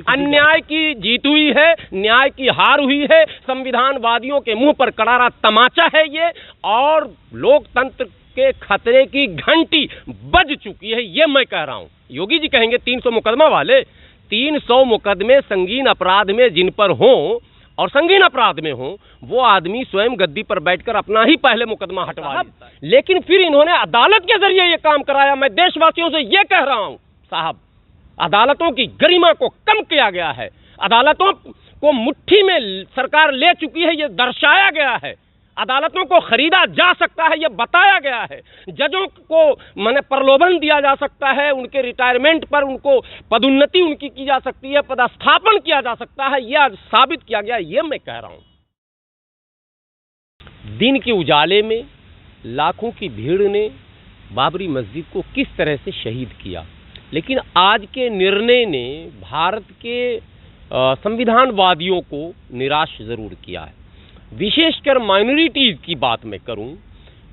अन्याय की जीत हुई है, न्याय की हार हुई है, संविधानवादियों के मुंह पर करारा तमाचा है ये, और लोकतंत्र के खतरे की घंटी बज चुकी है, ये मैं कह रहा हूं। योगी जी कहेंगे 300 मुकदमा वाले, 300 मुकदमे संगीन अपराध में जिन पर हों और संगीन अपराध में हो, वो आदमी स्वयं गद्दी पर बैठकर अपना ही पहले मुकदमा हटवा लेता है। लेकिन फिर इन्होंने अदालत के जरिए ये काम कराया। मैं देशवासियों से ये कह रहा हूं साहब, अदालतों की गरिमा को कम किया गया है, अदालतों को मुट्ठी में सरकार ले चुकी है, ये दर्शाया गया है। अदालतों को खरीदा जा सकता है, यह बताया गया है। जजों को माने प्रलोभन दिया जा सकता है, उनके रिटायरमेंट पर उनको पदोन्नति उनकी की जा सकती है, पदस्थापन किया जा सकता है, यह साबित किया गया। ये मैं कह रहा हूं, दिन के उजाले में लाखों की भीड़ ने बाबरी मस्जिद को किस तरह से शहीद किया, लेकिन आज के निर्णय ने भारत के संविधानवादियों को निराश जरूर किया है। विशेषकर माइनॉरिटीज़ की बात मैं करूं,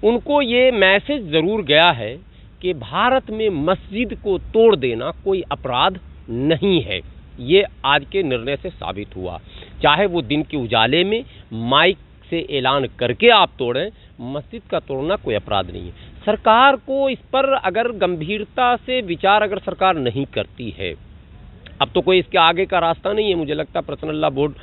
उनको ये मैसेज ज़रूर गया है कि भारत में मस्जिद को तोड़ देना कोई अपराध नहीं है। ये आज के निर्णय से साबित हुआ। चाहे वो दिन के उजाले में माइक से ऐलान करके आप तोड़ें, मस्जिद का तोड़ना कोई अपराध नहीं है। सरकार को इस पर अगर गंभीरता से विचार अगर सरकार नहीं करती है, अब तो कोई इसके आगे का रास्ता नहीं है। मुझे लगता है पर्सनल लॉ बोर्ड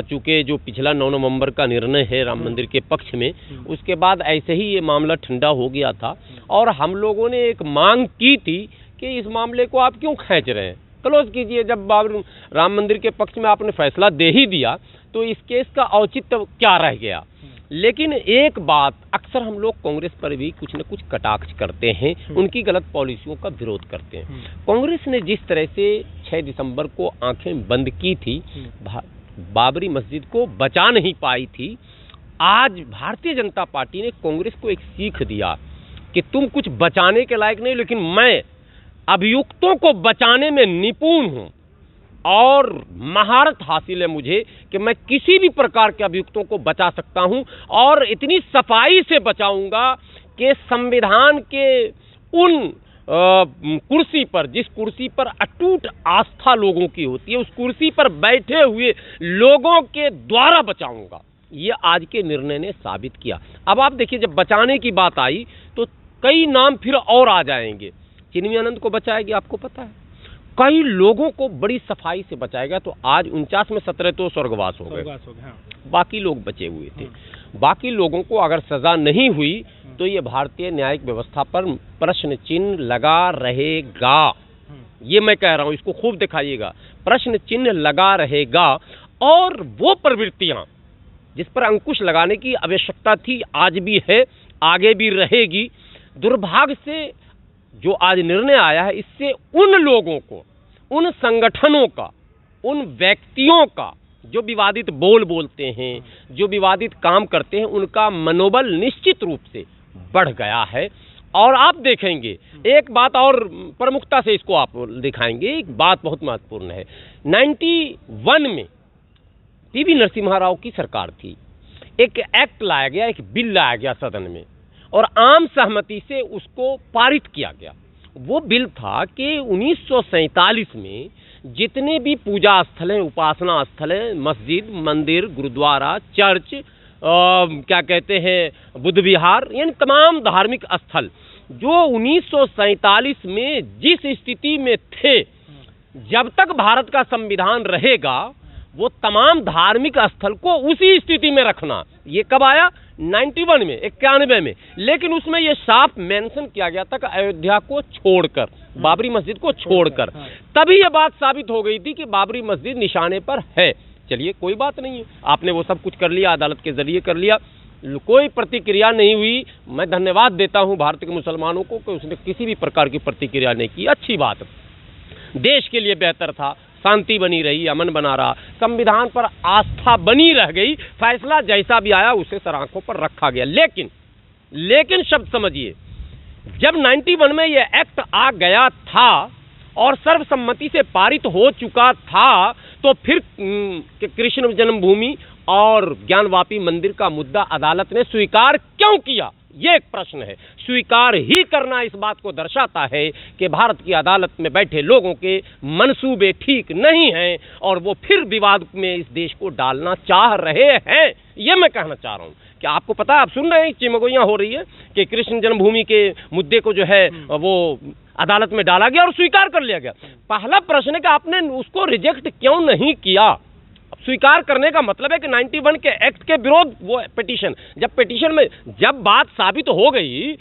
चूँकि जो पिछला 9 नवंबर का निर्णय है राम मंदिर के पक्ष में, उसके बाद ऐसे ही ये मामला ठंडा हो गया था और हम लोगों ने एक मांग की थी कि इस मामले को आप क्यों खींच रहे हैं, क्लोज कीजिए। जब राम मंदिर के पक्ष में आपने फैसला दे ही दिया तो इस केस का औचित्य क्या रह गया। लेकिन एक बात अक्सर हम लोग कांग्रेस पर भी कुछ न कुछ कटाक्ष करते हैं, उनकी गलत पॉलिसियों का विरोध करते हैं। कांग्रेस ने जिस तरह से 6 दिसंबर को आंखें बंद की थी, बाबरी मस्जिद को बचा नहीं पाई थी, आज भारतीय जनता पार्टी ने कांग्रेस को एक सीख दिया कि तुम कुछ बचाने के लायक नहीं, लेकिन मैं अभियुक्तों को बचाने में निपुण हूं और महारत हासिल है मुझे कि मैं किसी भी प्रकार के अभियुक्तों को बचा सकता हूं और इतनी सफाई से बचाऊंगा कि संविधान के उन कुर्सी पर, जिस कुर्सी पर अटूट आस्था लोगों की होती है, उस कुर्सी पर बैठे हुए लोगों के द्वारा बचाऊंगा। ये आज के निर्णय ने साबित किया। अब आप देखिए, जब बचाने की बात आई तो कई नाम फिर और आ जाएंगे। चिन्मयानंद को बचाएगी, आपको पता है, कई लोगों को बड़ी सफाई से बचाएगा। तो आज 49 में 17 तो स्वर्गवास हो गए, हाँ। बाकी लोग बचे हुए थे। बाकी लोगों को अगर सजा नहीं हुई तो ये भारतीय न्यायिक व्यवस्था पर प्रश्न चिन्ह लगा रहेगा। ये मैं कह रहा हूं, इसको खूब दिखाइएगा, प्रश्न चिन्ह लगा रहेगा। और वो प्रवृत्तियां जिस पर अंकुश लगाने की आवश्यकता थी आज भी है, आगे भी रहेगी। दुर्भाग्य से जो आज निर्णय आया है, इससे उन लोगों को, उन संगठनों का, उन व्यक्तियों का जो विवादित बोल बोलते हैं, जो विवादित काम करते हैं, उनका मनोबल निश्चित रूप से बढ़ गया है। और आप देखेंगे एक बात और प्रमुखता से इसको आप दिखाएंगे, एक बात बहुत महत्वपूर्ण है। 91 में पीवी नरसिम्हा राव की सरकार थी, एक एक्ट लाया गया, एक बिल लाया गया सदन में और आम सहमति से उसको पारित किया गया। वो बिल था कि 1947 में जितने भी पूजा स्थल हैं, उपासना स्थल हैं, मस्जिद, मंदिर, गुरुद्वारा, चर्च, क्या कहते हैं, बुद्ध विहार, यानी तमाम धार्मिक स्थल जो 1947 में जिस स्थिति में थे, जब तक भारत का संविधान रहेगा वो तमाम धार्मिक स्थल को उसी स्थिति में रखना। ये कब आया? 91 में, 91 में। लेकिन उसमें ये साफ मेंशन किया गया था कि अयोध्या को छोड़कर, बाबरी मस्जिद को छोड़कर, तभी ये बात साबित हो गई थी कि बाबरी मस्जिद निशाने पर है। चलिए कोई बात नहीं है, आपने वो सब कुछ कर लिया, अदालत के जरिए कर लिया, कोई प्रतिक्रिया नहीं हुई। मैं धन्यवाद देता हूं भारत के मुसलमानों को कि उसने किसी भी प्रकार की प्रतिक्रिया नहीं की। अच्छी बात, देश के लिए बेहतर था, शांति बनी रही, अमन बना रहा, संविधान पर आस्था बनी रह गई, फैसला जैसा भी आया उसे सर आंखों पर रखा गया। लेकिन शब्द समझिए, जब 91 में ये एक्ट आ गया था और सर्वसम्मति से पारित हो चुका था, तो फिर कृष्ण जन्मभूमि और ज्ञानवापी मंदिर का मुद्दा अदालत ने स्वीकार क्यों किया? ये एक प्रश्न है। स्वीकार ही करना इस बात को दर्शाता है कि भारत की अदालत में बैठे लोगों के मंसूबे ठीक नहीं हैं और वो फिर विवाद में इस देश को डालना चाह रहे हैं। ये मैं कहना चाह रहा हूँ कि आपको पता है, आप सुन रहे हैं चिमगोइयाँ हो रही है कि कृष्ण जन्मभूमि के मुद्दे को जो है वो अदालत में डाला गया और स्वीकार कर लिया गया। पहला प्रश्न है कि आपने उसको रिजेक्ट क्यों नहीं किया। स्वीकार करने का मतलब है कि 91 के एक्ट के विरोध वो पिटीशन, जब बात साबित हो गई,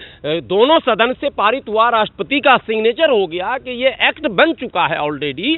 दोनों सदन से पारित हुआ, राष्ट्रपति का सिग्नेचर हो गया कि ये एक्ट बन चुका है ऑलरेडी,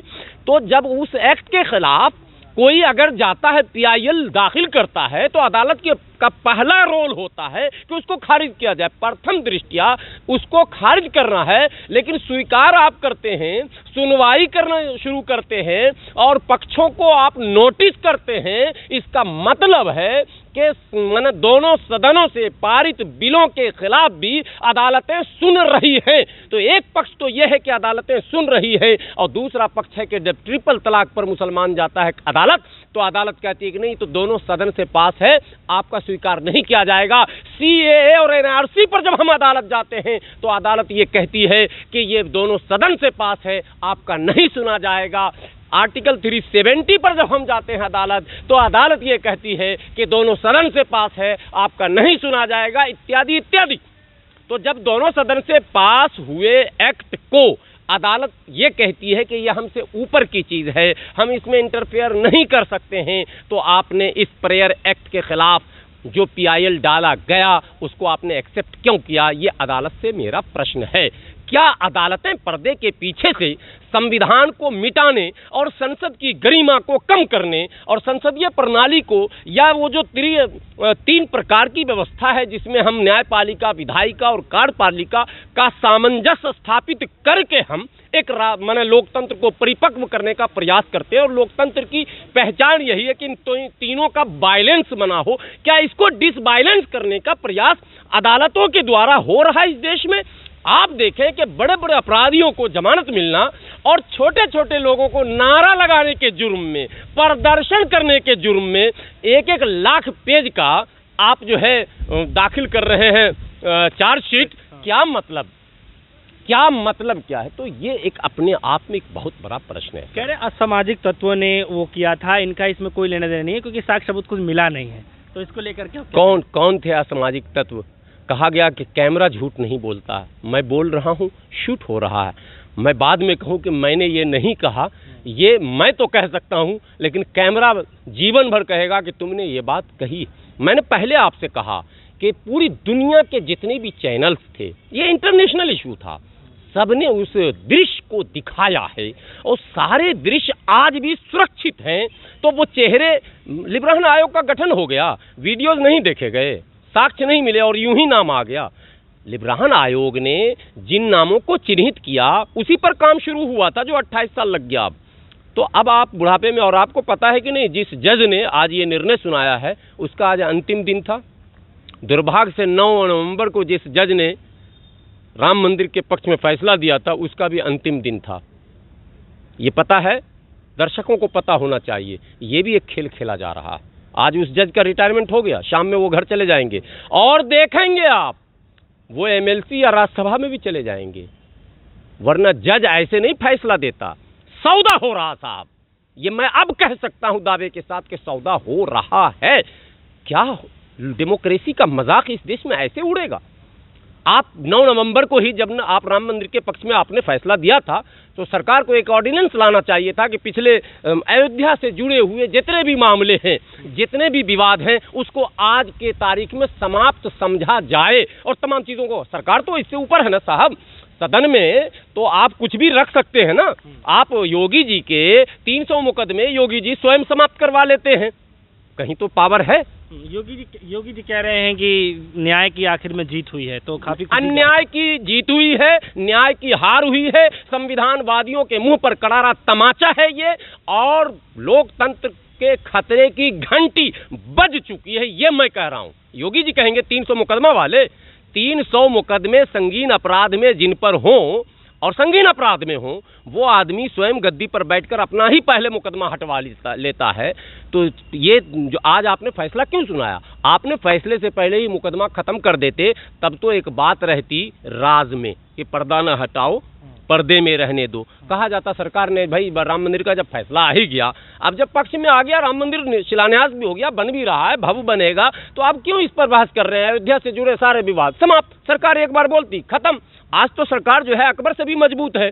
तो जब उस एक्ट के खिलाफ कोई अगर जाता है, पीआईएल दाखिल करता है, तो अदालत का पहला रोल होता है कि उसको खारिज किया जाए। प्रथम दृष्टया उसको खारिज करना है, लेकिन स्वीकार आप करते हैं, सुनवाई करना शुरू करते हैं और पक्षों को आप नोटिस करते हैं। इसका मतलब है कि मैंने दोनों सदनों से पारित बिलों के खिलाफ भी अदालतें सुन रही हैं। तो एक पक्ष तो यह है कि अदालतें सुन रही है और दूसरा पक्ष है कि जब ट्रिपल तलाक पर मुसलमान जाता है अदालत, तो अदालत कहती है कि नहीं, तो दोनों सदन से पास है, आपका स्वीकार नहीं किया जाएगा। सीएए और एनआरसी पर जब हम अदालत जाते हैं तो अदालत ये कहती है कि ये दोनों सदन से पास है, आपका नहीं सुना जाएगा। आर्टिकल 370 पर जब हम जाते हैं अदालत, तो अदालत ये कहती है कि दोनों सदन से पास है, आपका नहीं सुना जाएगा, इत्यादि इत्यादि। तो जब दोनों सदन से पास हुए एक्ट को अदालत ये कहती है कि यह हमसे ऊपर की चीज़ है, हम इसमें इंटरफेयर नहीं कर सकते हैं, तो आपने इस प्रेयर एक्ट के खिलाफ जो पीआईएल डाला गया उसको आपने एक्सेप्ट क्यों किया? ये अदालत से मेरा प्रश्न है। क्या अदालतें पर्दे के पीछे से संविधान को मिटाने और संसद की गरिमा को कम करने और संसदीय प्रणाली को, या वो जो 3 प्रकार की व्यवस्था है जिसमें हम न्यायपालिका, विधायिका और कार्यपालिका का सामंजस्य स्थापित करके हम एक माने लोकतंत्र को परिपक्व करने का प्रयास करते हैं, और लोकतंत्र की पहचान यही है कि इन तीनों का बैलेंस बना हो, क्या इसको डिसबैलेंस करने का प्रयास अदालतों के द्वारा हो रहा है इस देश में? आप देखें कि बड़े बड़े अपराधियों को जमानत मिलना और छोटे छोटे लोगों को नारा लगाने के जुर्म में, प्रदर्शन करने के जुर्म में 1-1 लाख पेज का आप जो है दाखिल कर रहे हैं चार्जशीट। क्या मतलब क्या है? तो ये एक अपने आप में एक बहुत बड़ा प्रश्न है। कह रहे असामाजिक तत्वों ने वो किया था, इनका इसमें कोई लेना देना नहीं है क्योंकि साक्ष्य सबूत कुछ मिला नहीं है, तो इसको लेकर क्या कौन थे असामाजिक तत्व? कहा गया कि कैमरा झूठ नहीं बोलता है, मैं बोल रहा हूँ, शूट हो रहा है। मैं बाद में कहूँ कि मैंने ये नहीं कहा, ये मैं तो कह सकता हूँ, लेकिन कैमरा जीवन भर कहेगा कि तुमने ये बात कही। मैंने पहले आपसे कहा कि पूरी दुनिया के जितने भी चैनल्स थे, ये इंटरनेशनल इशू था, सबने उस दृश्य को दिखाया है और सारे दृश्य आज भी सुरक्षित हैं। तो वो चेहरे, लिब्राहन आयोग का गठन हो गया, वीडियोज नहीं देखे गए, साक्ष्य नहीं मिले और यूं ही नाम आ गया। लिब्राहन आयोग ने जिन नामों को चिन्हित किया उसी पर काम शुरू हुआ था, जो 28 साल लग गया। तो अब आप बुढ़ापे में, और आपको पता है कि नहीं, जिस जज ने आज ये निर्णय सुनाया है उसका आज अंतिम दिन था। दुर्भाग्य से 9 नवंबर को जिस जज ने राम मंदिर के पक्ष में फैसला दिया था उसका भी अंतिम दिन था। ये पता है, दर्शकों को पता होना चाहिए, ये भी एक खेल खेला जा रहा है। आज उस जज का रिटायरमेंट हो गया, शाम में वो घर चले जाएंगे और देखेंगे आप, वो एमएलसी या राज्यसभा में भी चले जाएंगे, वरना जज ऐसे नहीं फैसला देता। सौदा हो रहा साहब, ये मैं अब कह सकता हूं दावे के साथ कि सौदा हो रहा है। क्या डेमोक्रेसी का मजाक इस देश में ऐसे उड़ेगा? आप 9 नवंबर को ही जब आप राम मंदिर के पक्ष में आपने फैसला दिया था, तो सरकार को एक ऑर्डिनेंस लाना चाहिए था कि पिछले अयोध्या से जुड़े हुए जितने भी मामले हैं, जितने भी विवाद हैं, उसको आज के तारीख में समाप्त समझा जाए और तमाम चीज़ों को। सरकार तो इससे ऊपर है ना साहब, सदन में तो आप कुछ भी रख सकते हैं ना। आप योगी जी के 300 मुकदमे योगी जी स्वयं समाप्त करवा लेते हैं, कहीं तो पावर है। योगी जी कह रहे हैं कि न्याय की आखिर में जीत हुई है, तो काफी अन्याय की जीत हुई है, न्याय की हार हुई है। संविधानवादियों के मुंह पर करारा तमाचा है ये, और लोकतंत्र के खतरे की घंटी बज चुकी है, ये मैं कह रहा हूं। योगी जी कहेंगे 300 मुकदमा वाले, 300 मुकदमे संगीन अपराध में जिन पर हों, और संगीन अपराध में हो, वो आदमी स्वयं गद्दी पर बैठकर अपना ही पहले मुकदमा हटवा लेता है। तो ये जो आज आपने फैसला क्यों सुनाया? आपने फैसले से पहले ही मुकदमा खत्म कर देते, तब तो एक बात रहती राज में कि पर्दा न हटाओ, पर्दे में रहने दो। कहा जाता सरकार ने भाई राम मंदिर का जब फैसला आ ही गया, अब जब पक्ष में आ गया, राम मंदिर शिलान्यास भी हो गया, बन भी रहा है, भव्य बनेगा, तो आप क्यों इस पर बहस कर रहे हैं? अयोध्या से जुड़े सारे विवाद समाप्त। सरकार एक बार बोलती खत्म। आज तो सरकार जो है अकबर से भी मजबूत है।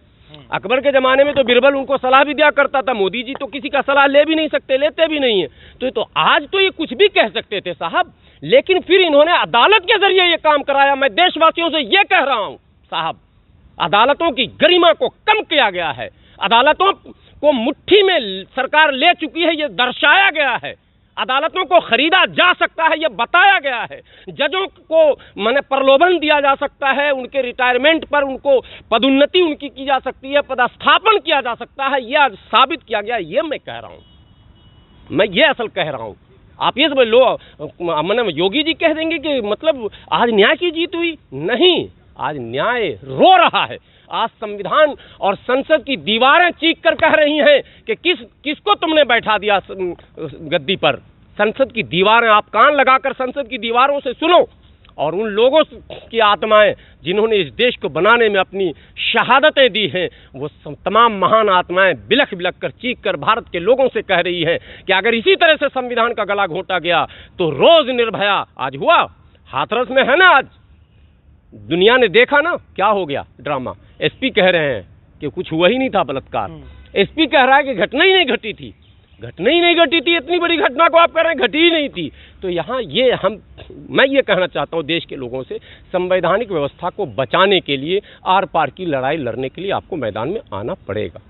अकबर के जमाने में तो बिरबल उनको सलाह भी दिया करता था, मोदी जी तो किसी का सलाह ले भी नहीं सकते, लेते भी नहीं है। तो आज तो ये कुछ भी कह सकते थे साहब, लेकिन फिर इन्होंने अदालत के जरिए ये काम कराया। मैं देशवासियों से ये कह रहा हूं साहब, अदालतों की गरिमा को कम किया गया है, अदालतों को मुट्ठी में सरकार ले चुकी है, ये दर्शाया गया है। अदालतों को खरीदा जा सकता है, ये बताया गया है। जजों को माने प्रलोभन दिया जा सकता है, उनके रिटायरमेंट पर उनको पदोन्नति उनकी की जा सकती है, पदस्थापन किया जा सकता है, यह आज साबित किया गया। ये मैं कह रहा हूं, मैं ये असल कह रहा हूं। आप ये समझ लो, मैंने योगी जी कह देंगे कि मतलब आज न्याय की जीत हुई। नहीं, आज न्याय रो रहा है। आज संविधान और संसद की दीवारें चीख कर कह रही हैं कि किसको तुमने बैठा दिया गद्दी पर। संसद की दीवारें, आप कान लगाकर संसद की दीवारों से सुनो, और उन लोगों की आत्माएं जिन्होंने इस देश को बनाने में अपनी शहादतें दी हैं, वो तमाम महान आत्माएं बिलख बिलख कर चीख कर भारत के लोगों से कह रही हैं कि अगर इसी तरह से संविधान का गला घोंटा गया तो रोज निर्भया, आज हुआ हाथरस में है ना, आज दुनिया ने देखा ना क्या हो गया ड्रामा। एसपी कह रहे हैं कि कुछ हुआ ही नहीं था बलात्कार, एसपी कह रहा है कि घटना ही नहीं घटी थी, घटना ही नहीं घटी थी, इतनी बड़ी घटना को आप कह रहे हैं घटी ही नहीं थी। तो यहाँ मैं ये कहना चाहता हूँ देश के लोगों से, संवैधानिक व्यवस्था को बचाने के लिए आर पार की लड़ाई लड़ने के लिए आपको मैदान में आना पड़ेगा।